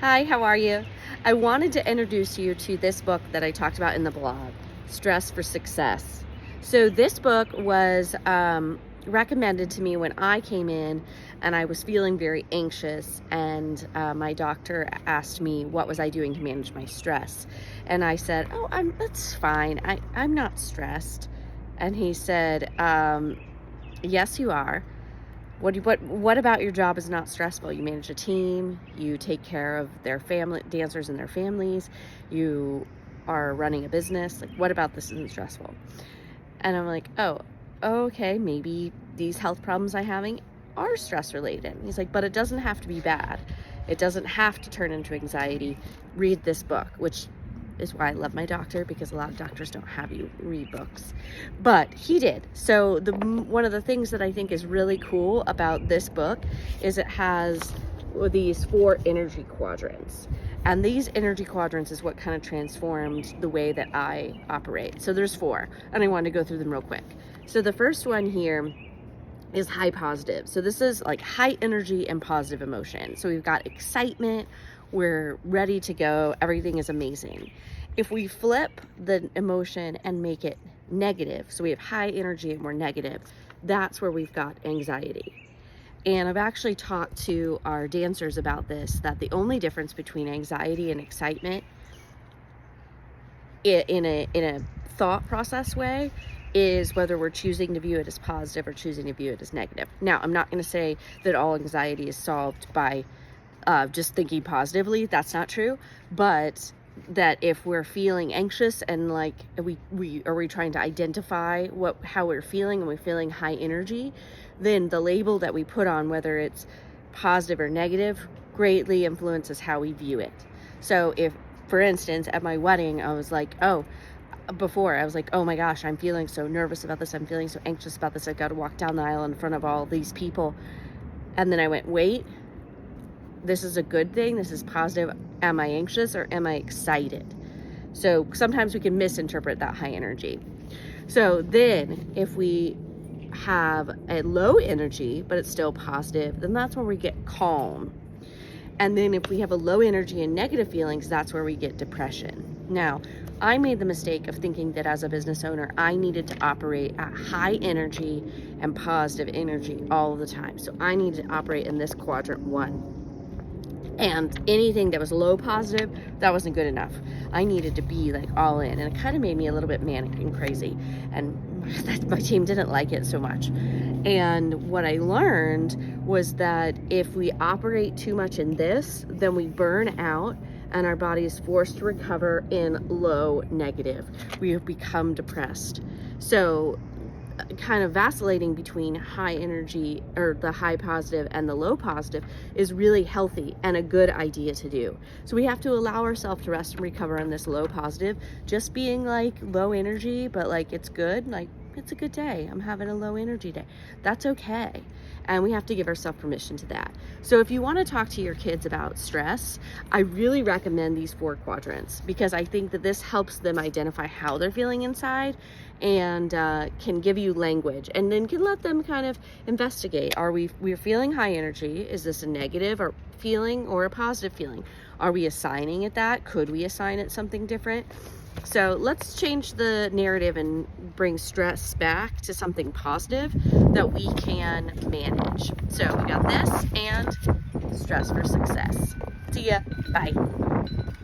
Hi, how are you? I wanted to introduce you to this book that I talked about in the blog, Stress for Success. So this book was recommended to me when I came in and I was feeling very anxious, and my doctor asked me what was I doing to manage my stress. And I said, that's fine. I'm not stressed. And he said, yes, you are. What about your job is not stressful? You manage a team, you take care of their family, dancers and their families, you are running a business. Like, what about this isn't stressful? And I'm like, oh, okay, maybe these health problems I'm having are stress related. He's like, but it doesn't have to be bad. It doesn't have to turn into anxiety. Read this book, which is why I love my doctor, because a lot of doctors don't have you read books, but he did. So one of the things that I think is really cool about this book is it has these 4 energy quadrants, and these energy quadrants is what kind of transformed the way that I operate. So there's 4, and I wanted to go through them real quick. So the first one here is high positive. So this is like high energy and positive emotion. So we've got excitement, we're ready to go, everything is amazing. If we flip the emotion and make it negative, so we have high energy and we're negative, that's where we've got anxiety. And I've actually talked to our dancers about this, that the only difference between anxiety and excitement in a thought process way is whether we're choosing to view it as positive or choosing to view it as negative. Now, I'm not going to say that all anxiety is solved by just thinking positively. That's not true. But that if we're feeling anxious and like we trying to identify how we're feeling, and we're feeling high energy, then the label that we put on, whether it's positive or negative, greatly influences how we view it. So if, for instance, at my wedding, I was like, oh my gosh, I'm feeling so nervous about this. I'm feeling so anxious about this. I've got to walk down the aisle in front of all these people. And then I went, wait, this is a good thing. This is positive. Am I anxious or am I excited? So sometimes we can misinterpret that high energy. So then if we have a low energy, but it's still positive, then that's where we get calm. And then if we have a low energy and negative feelings, that's where we get depression. Now, I made the mistake of thinking that as a business owner, I needed to operate at high energy and positive energy all the time. So I needed to operate in this quadrant 1. And anything that was low positive, that wasn't good enough. I needed to be like all in. And it kind of made me a little bit manic and crazy. And my team didn't like it so much. And what I learned was that if we operate too much in this, then we burn out and our body is forced to recover in low negative. We have become depressed. So kind of vacillating between high energy, or the high positive, and the low positive is really healthy and a good idea to do. So we have to allow ourselves to rest and recover on this low positive. Just being like low energy, but like it's good, like it's a good day, I'm having a low energy day, that's okay. And we have to give ourselves permission to that. So if you want to talk to your kids about stress, I really recommend these 4 quadrants, because I think that this helps them identify how they're feeling inside, and can give you language, and then can let them kind of investigate. We're feeling high energy. Is this a negative or feeling or a positive feeling? Are we assigning it that? Could we assign it something different? So let's change the narrative and bring stress back to something positive that we can manage. So we got this and stress for success. See ya. Bye.